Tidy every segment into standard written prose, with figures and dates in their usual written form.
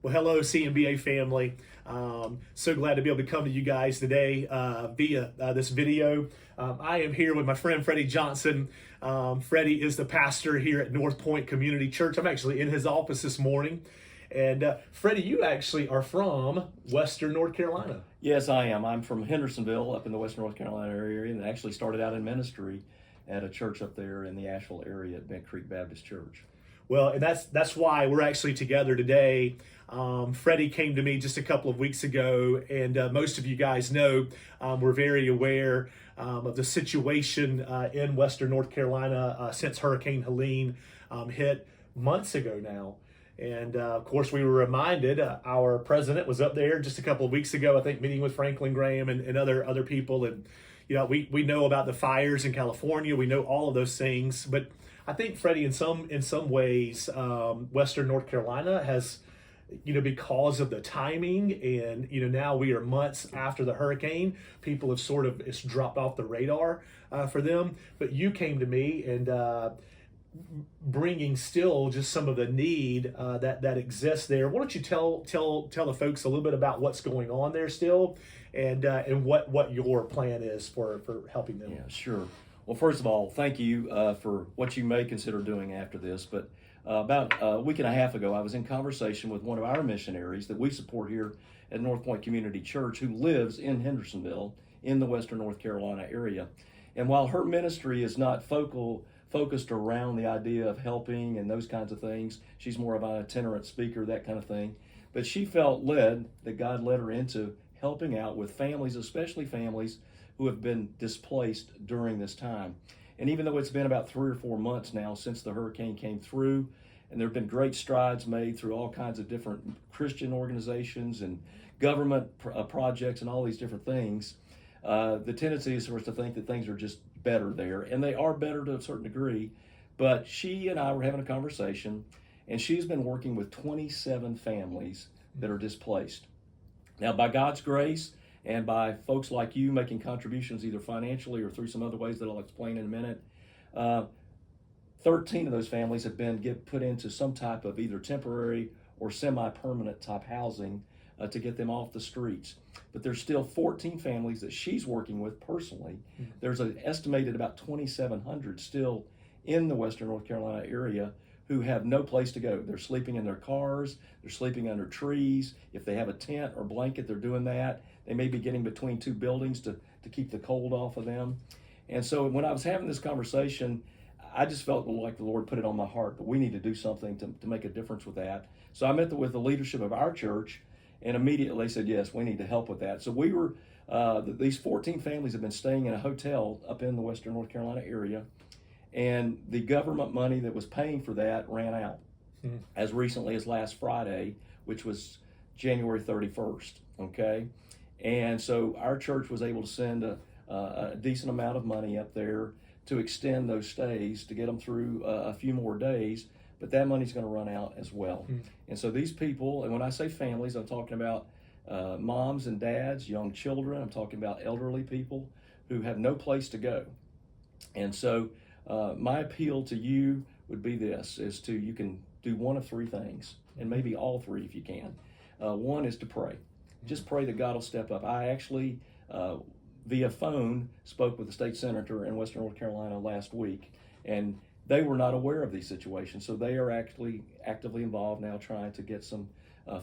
Well, hello, CMBA family. So glad to be able to come to you guys today via this video. I am here with my friend Freddy Johnson. Freddy is the pastor here at Northpoint Community Church. I'm actually in his office this morning. And Freddy, you actually are from Western North Carolina. Yes, I am. I'm from Hendersonville, up in the Western North Carolina area, and actually started out in ministry at a church up there in the Asheville area at Bent Creek Baptist Church. Well, and that's why we're actually together today. Freddie came to me just a couple of weeks ago, and most of you guys know we're very aware of the situation in Western North Carolina since Hurricane Helene hit months ago now. And of course, we were reminded our president was up there just a couple of weeks ago, I think, meeting with Franklin Graham and other people. And you know, we know about the fires in California. We know all of those things, but I think Freddie, in some ways, Western North Carolina has, because of the timing, and now we are months after the hurricane, people have it's dropped off the radar for them. But you came to me and bringing still just some of the need that exists there. Why don't you tell the folks a little bit about what's going on there still, and what your plan is for helping them? Yeah, sure. Well, first of all, thank you for what you may consider doing after this. But about a week and a half ago, I was in conversation with one of our missionaries that we support here at Northpoint Community Church, who lives in Hendersonville in the Western North Carolina area. And while her ministry is not focused around the idea of helping and those kinds of things, she's more of an itinerant speaker, that kind of thing. But she felt led, that God led her into helping out with families, especially families who have been displaced during this time. And even though it's been about 3 or 4 months now since the hurricane came through, and there have been great strides made through all kinds of different Christian organizations and government projects and all these different things, the tendency is for us to think that things are just better there, and they are better to a certain degree. But she and I were having a conversation, and she's been working with 27 families that are displaced. Now, by God's grace, and by folks like you making contributions either financially or through some other ways that I'll explain in a minute, 13 of those families have been put into some type of either temporary or semi-permanent type housing to get them off the streets. But there's still 14 families that she's working with personally. Mm-hmm. There's an estimated about 2,700 still in the Western North Carolina area who have no place to go. They're sleeping in their cars, they're sleeping under trees. If they have a tent or blanket, they're doing that. They may be getting between two buildings to keep the cold off of them. And so when I was having this conversation, I just felt like the Lord put it on my heart, but we need to do something to make a difference with that. So I met with the leadership of our church, and immediately said, yes, we need to help with that. So we were, these 14 families have been staying in a hotel up in the Western North Carolina area, and the government money that was paying for that ran out as recently as last Friday, which was January 31st, okay? And so our church was able to send a decent amount of money up there to extend those stays, to get them through a few more days, but that money's going to run out as well. And so these people, and when I say families, I'm talking about moms and dads, young children, I'm talking about elderly people who have no place to go. And so my appeal to you would be this, you can do one of three things, and maybe all three if you can. One is to pray. Just pray that God will step up. I actually, via phone, spoke with the state senator in Western North Carolina last week, and they were not aware of these situations. So they are actually actively involved now trying to get some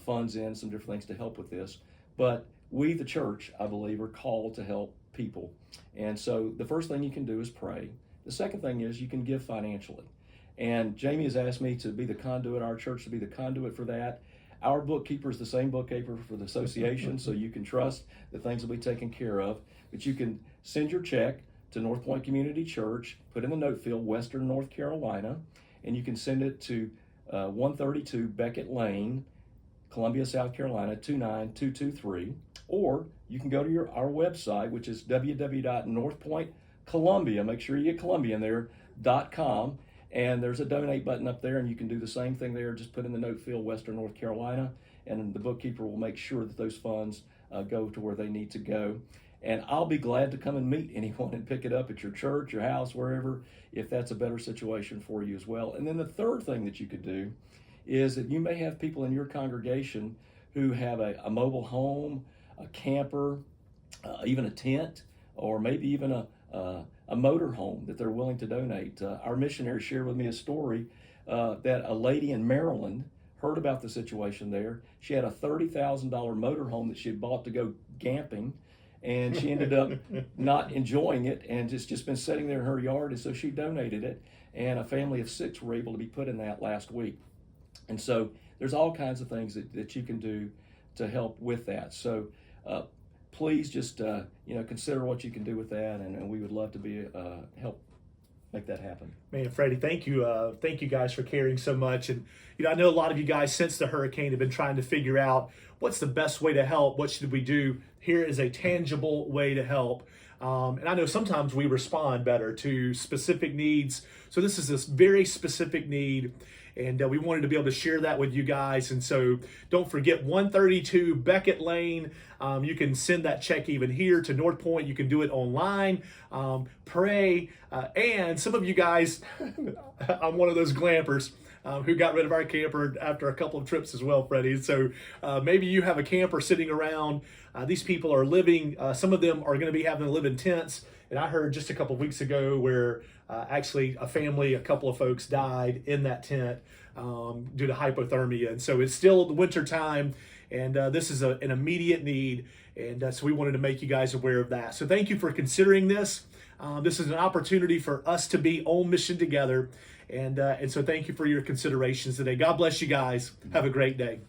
funds in, some different things to help with this. But we, the church, I believe, are called to help people. And so the first thing you can do is pray. The second thing is you can give financially. And Jamie has asked me to be the conduit, our church to be the conduit for that. Our bookkeeper is the same bookkeeper for the association, so you can trust that things will be taken care of. But you can send your check to Northpoint Community Church, put in the note field, Western North Carolina, and you can send it to 132 Beckett Lane, Columbia, South Carolina, 29223. Or you can go to our website, which is www.northpointcolumbia, make sure you get Columbia in there, .com. And there's a donate button up there, and you can do the same thing there. Just put in the note field, Western North Carolina, and the bookkeeper will make sure that those funds go to where they need to go. And I'll be glad to come and meet anyone and pick it up at your church, your house, wherever, if that's a better situation for you as well. And then the third thing that you could do is that you may have people in your congregation who have a mobile home, a camper, even a tent, or maybe even a motor home that they're willing to donate. Our missionary shared with me a story that a lady in Maryland heard about the situation there. She had a $30,000 motorhome that she had bought to go camping, and she ended up not enjoying it, and it's just been sitting there in her yard, and so she donated it, and a family of 6 were able to be put in that last week. And so there's all kinds of things that you can do to help with that. So please just consider what you can do with that, and we would love to be help make that happen. Man, Freddie, thank you guys for caring so much. And I know a lot of you guys since the hurricane have been trying to figure out what's the best way to help. What should we do? Here is a tangible way to help. And I know sometimes we respond better to specific needs. So this is this very specific need, and we wanted to be able to share that with you guys. And so don't forget 132 Beckett Lane. You can send that check even here to Northpoint. You can do it online. Pray. And some of you guys, I'm one of those glampers who got rid of our camper after a couple of trips as well, Freddie. So maybe you have a camper sitting around. These people are living, some of them are going to be having to live in tents. And I heard just a couple of weeks ago where actually a couple of folks died in that tent due to hypothermia. And so it's still the winter time, and this is an immediate need. And so we wanted to make you guys aware of that. So thank you for considering this. This is an opportunity for us to be on mission together. And so thank you for your considerations today. God bless you guys. Have a great day.